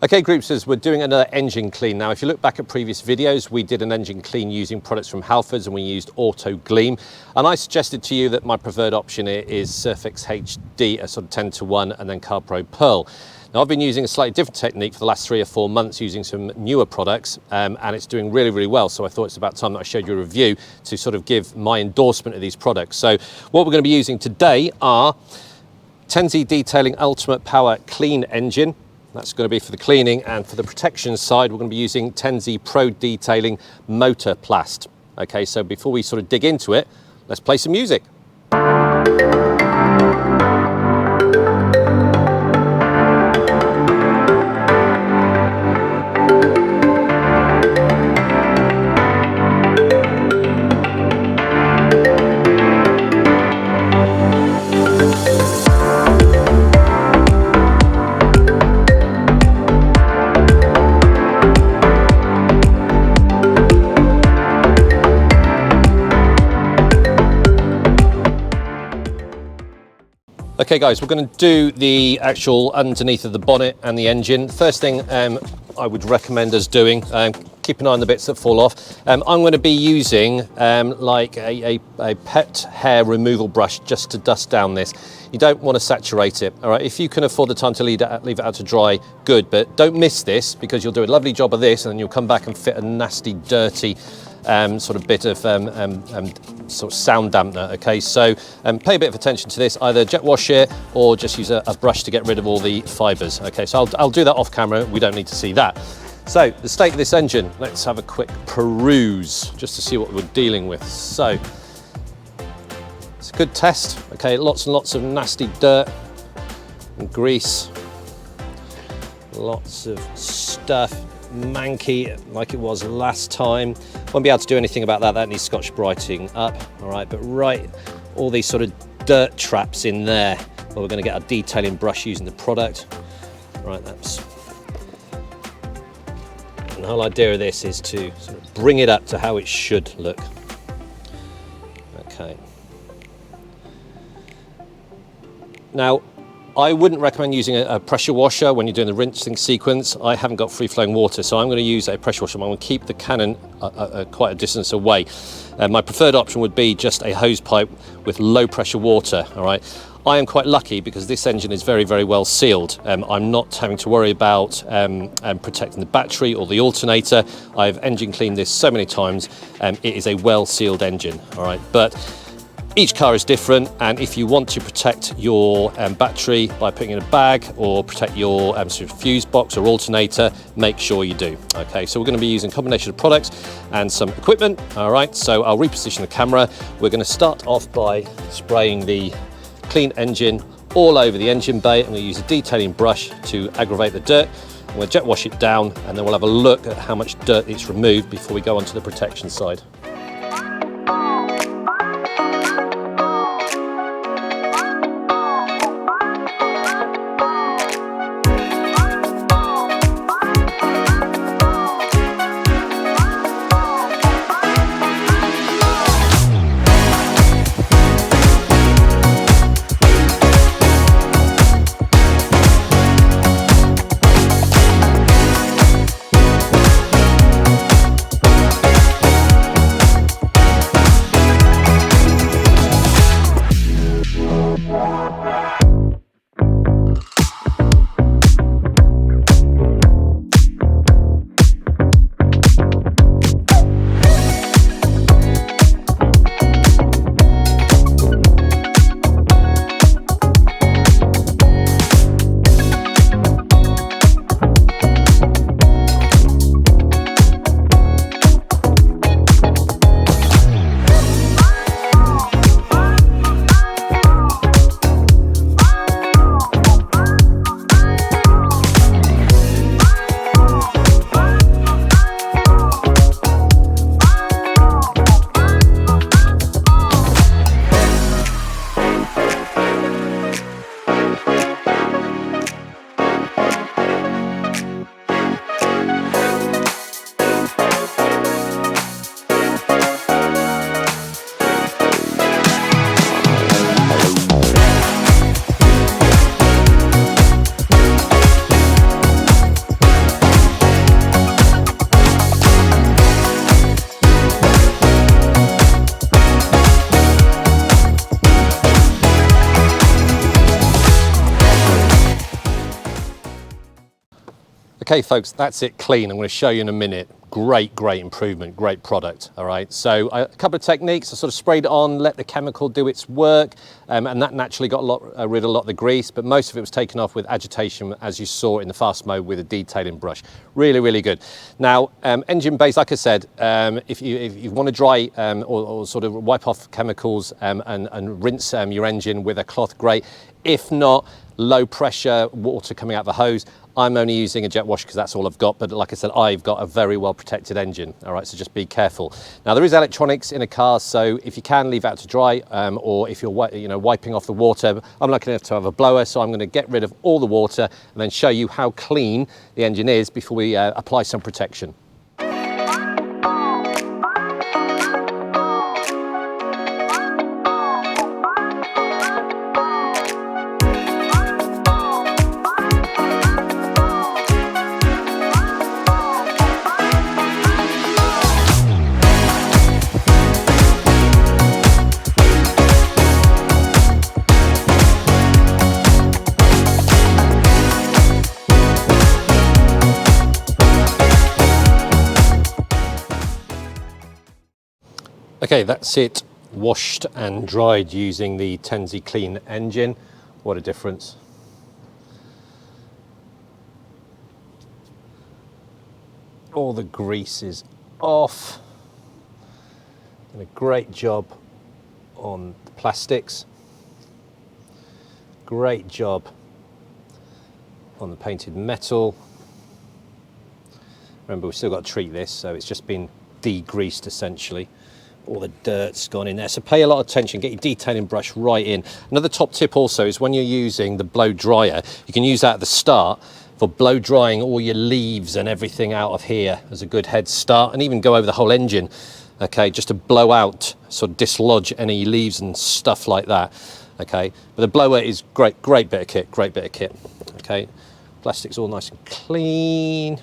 Okay, groupsters, we're doing another engine clean. Now, if you look back at previous videos, we did an engine clean using products from Halfords and we used Auto Gleam. And I suggested to you that my preferred option here is Surfix HD, a sort of 10-to-1, and then CarPro Pearl. Now, I've been using a slightly different technique for the last 3 or 4 months using some newer products, and it's doing really, really well. So I thought it's about time that I showed you a review to sort of give my endorsement of these products. So what we're going to be using today are Tenzi Detailing Ultimate Power Clean Engine. That's going to be for the cleaning, and for the protection side, we're going to be using Tenzi Pro Detailing Motorplast. Okay, so before we sort of dig into it, let's play some music. Okay guys, we're going to do the actual underneath of the bonnet and the engine. First thing I would recommend us doing, keep an eye on the bits that fall off. I'm going to be using like a pet hair removal brush just to dust down this. You don't want to saturate it, all right? If you can afford the time to leave it out to dry, good, but don't miss this, because you'll do a lovely job of this and then you'll come back and fit a nasty, dirty sort of bit of sort of sound dampener. Okay, so pay a bit of attention to this, either jet wash it or just use a brush to get rid of all the fibers. Okay, so I'll do that off camera, we don't need to see that. So the state of this engine, let's have a quick peruse just to see what we're dealing with. So it's a good test. Okay, lots and lots of nasty dirt and grease, lots of stuff, manky like it was last time. Won't be able to do anything about that, that needs Scotch Brighting up, all right, but right, all these sort of dirt traps in there, well, we're going to get our detailing brush using the product. Right, that's, and the whole idea of this is to sort of bring it up to how it should look. Okay. Now, I wouldn't recommend using a pressure washer when you're doing the rinsing sequence. I haven't got free-flowing water, so I'm going to use a pressure washer. I'm going to keep the cannon quite a distance away. My preferred option would be just a hose pipe with low pressure water, all right? I am quite lucky because this engine is very, very well sealed. I'm not having to worry about protecting the battery or the alternator. I've engine cleaned this so many times. It is a well-sealed engine, all right? But each car is different, and if you want to protect your battery by putting it in a bag or protect your sort of fuse box or alternator, make sure you do. Okay, so we're going to be using a combination of products and some equipment. All right, so I'll reposition the camera. We're going to start off by spraying the clean engine all over the engine bay. I'm going to use a detailing brush to aggravate the dirt. I'm going to jet wash it down, and then we'll have a look at how much dirt it's removed before we go on to the protection side. Okay, folks, that's it clean. I'm going to show you in a minute. Great improvement, great product. All right, so a couple of techniques. I sort of sprayed it on, let the chemical do its work, and that naturally got rid of a lot of the grease, but most of it was taken off with agitation, as you saw in the fast mode with a detailing brush. Really good. Now, engine base, like I said, if you want to dry or sort of wipe off chemicals and rinse your engine with a cloth, great. If not, low pressure water coming out of the hose. I'm only using a jet wash because that's all I've got, but like I said, I've got a very well protected engine. All right, so just be careful. Now there is electronics in a car, so if you can leave out to dry, or if you're wiping off the water, I'm lucky enough to have a blower, so I'm going to get rid of all the water and then show you how clean the engine is before we apply some protection. Okay, that's it, washed and dried using the Tenzi Clean engine. What a difference. All the grease is off. Done a great job on the plastics. Great job on the painted metal. Remember, we've still got to treat this, so it's just been degreased essentially. All the dirt's gone in there, so pay a lot of attention, get your detailing brush right in. Another top tip also is when you're using the blow dryer, you can use that at the start for blow drying all your leaves and everything out of here as a good head start, and even go over the whole engine, okay, just to blow out, sort of dislodge any leaves and stuff like that, okay. But the blower is great bit of kit, okay. Plastic's all nice and clean.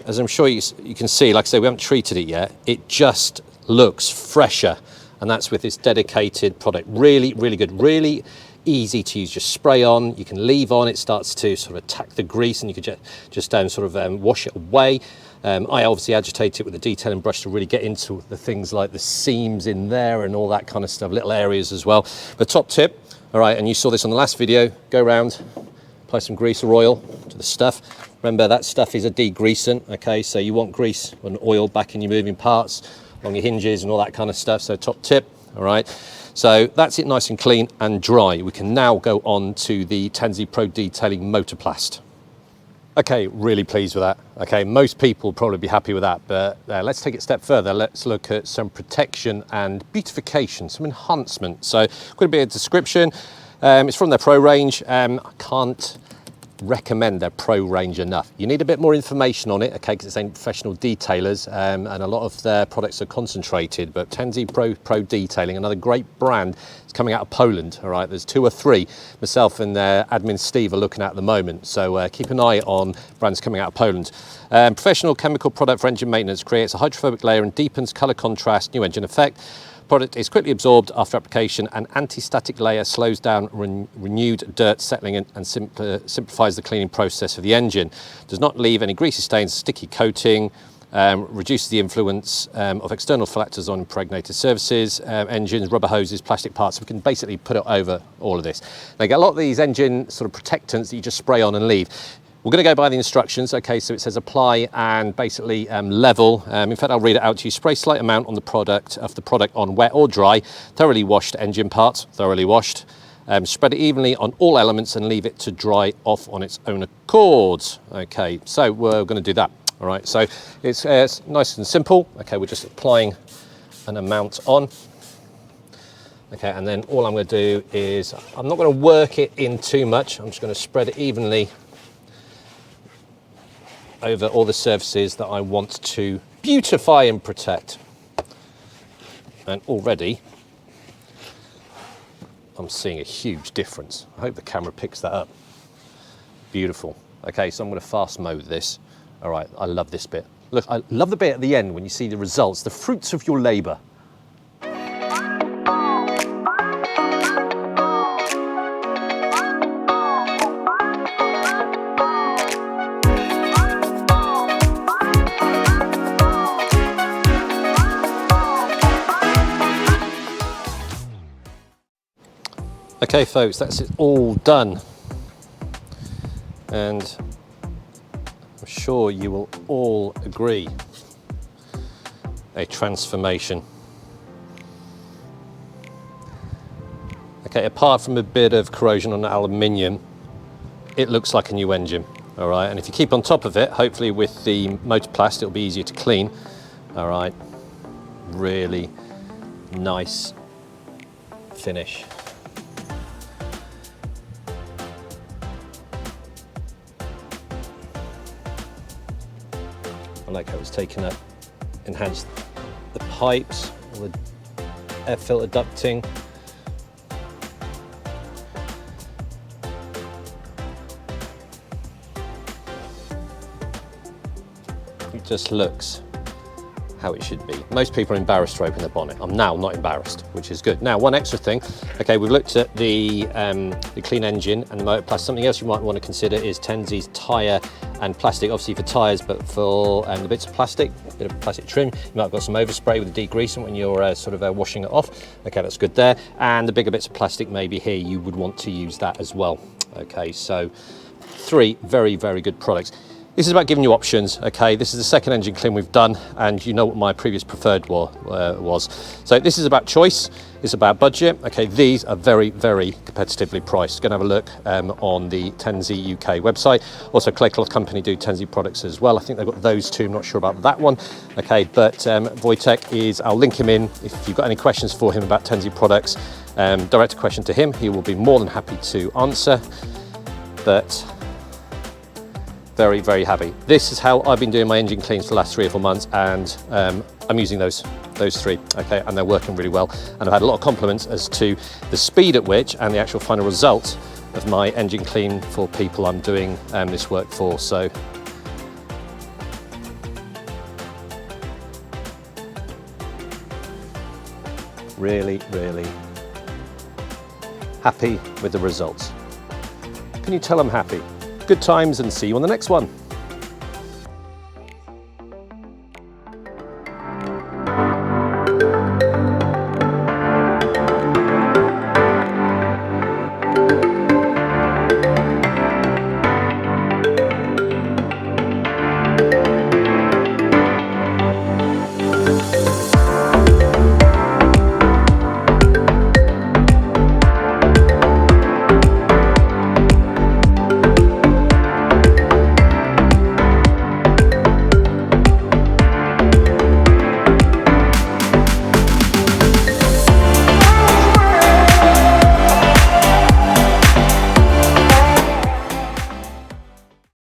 As I'm sure you can see, like I say, we haven't treated it yet. It just looks fresher, and that's with this dedicated product. Really good, really easy to use. Just spray on, you can leave on, it starts to sort of attack the grease, and you can just sort of wash it away. I obviously agitate it with a detailing brush to really get into the things like the seams in there and all that kind of stuff, little areas as well. But top tip, all right, and you saw this on the last video, go around, apply some grease or oil to the stuff. Remember, that stuff is a degreasant, okay? So you want grease and oil back in your moving parts, along your hinges and all that kind of stuff. So top tip, all right? So that's it, nice and clean and dry. We can now go on to the Tenzi Pro Detailing Motorplast. Okay, really pleased with that. Okay, most people will probably be happy with that, but let's take it a step further. Let's look at some protection and beautification, some enhancement. So quite a bit of description. It's from their Pro range. I can't recommend their Pro range enough. You need a bit more information on it, okay, because it's aimed at professional detailers, and a lot of their products are concentrated. But Tenzi Pro Detailing, another great brand, is coming out of Poland. All right, there's 2 or 3 myself and their admin Steve are looking at the moment, so keep an eye on brands coming out of Poland. Professional chemical product for engine maintenance, creates a hydrophobic layer and deepens color contrast, new engine effect. Product is quickly absorbed after application. An anti-static layer slows down renewed dirt settling in and simplifies the cleaning process of the engine. Does not leave any greasy stains, sticky coating, reduces the influence of external factors on impregnated surfaces, engines, rubber hoses, plastic parts. We can basically put it over all of this. Now, you get a lot of these engine sort of protectants that you just spray on and leave. We're going to go by the instructions, okay, so it says apply and basically level. In fact, I'll read it out to you. Spray slight amount on the product on wet or dry, thoroughly washed engine parts, thoroughly washed. Spread it evenly on all elements and leave it to dry off on its own accord. Okay, so we're going to do that, all right? So it's nice and simple. Okay, we're just applying an amount on. Okay, and then all I'm going to do is, I'm not going to work it in too much. I'm just going to spread it evenly over all the surfaces that I want to beautify and protect. And already I'm seeing a huge difference. I hope the camera picks that up. Beautiful. Okay, so I'm going to fast mode this. All right, I love this bit. Look, I love the bit at the end when you see the results, the fruits of your labor. Okay folks, that's it all done. And I'm sure you will all agree, a transformation. Okay, apart from a bit of corrosion on the aluminium, it looks like a new engine, all right? And if you keep on top of it, hopefully with the Motorplast, it'll be easier to clean, all right? Really nice finish. I like how it's taken up, enhanced the pipes, all the air filter ducting. It just looks how it should be. Most people are embarrassed to open the bonnet. I'm now not embarrassed, which is good. Now, one extra thing. Okay, we've looked at the clean engine and the Motorplast. Something else you might want to consider is Tenzi's tyre and plastic, obviously for tyres, but for the bits of plastic, a bit of plastic trim. You might have got some overspray with a degreasant when you're sort of washing it off. Okay, that's good there. And the bigger bits of plastic maybe here, you would want to use that as well. Okay, so 3 very, very good products. This is about giving you options, okay? This is the second engine clean we've done, and you know what my previous preferred was. So this is about choice, it's about budget. Okay, these are very, very competitively priced. Go and have a look on the Tenzi UK website. Also, Clay Cloth Company do Tenzi products as well. I think they've got those two, I'm not sure about that one. Okay, but Wojtek is, I'll link him in. If you've got any questions for him about Tenzi products, direct a question to him. He will be more than happy to answer. But very, very happy. This is how I've been doing my engine cleans for the last 3 or 4 months, and I'm using those 3, okay, and they're working really well. And I've had a lot of compliments as to the speed at which and the actual final result of my engine clean for people I'm doing this work for. So really, really happy with the results. Can you tell I'm happy? Good times, and see you on the next one.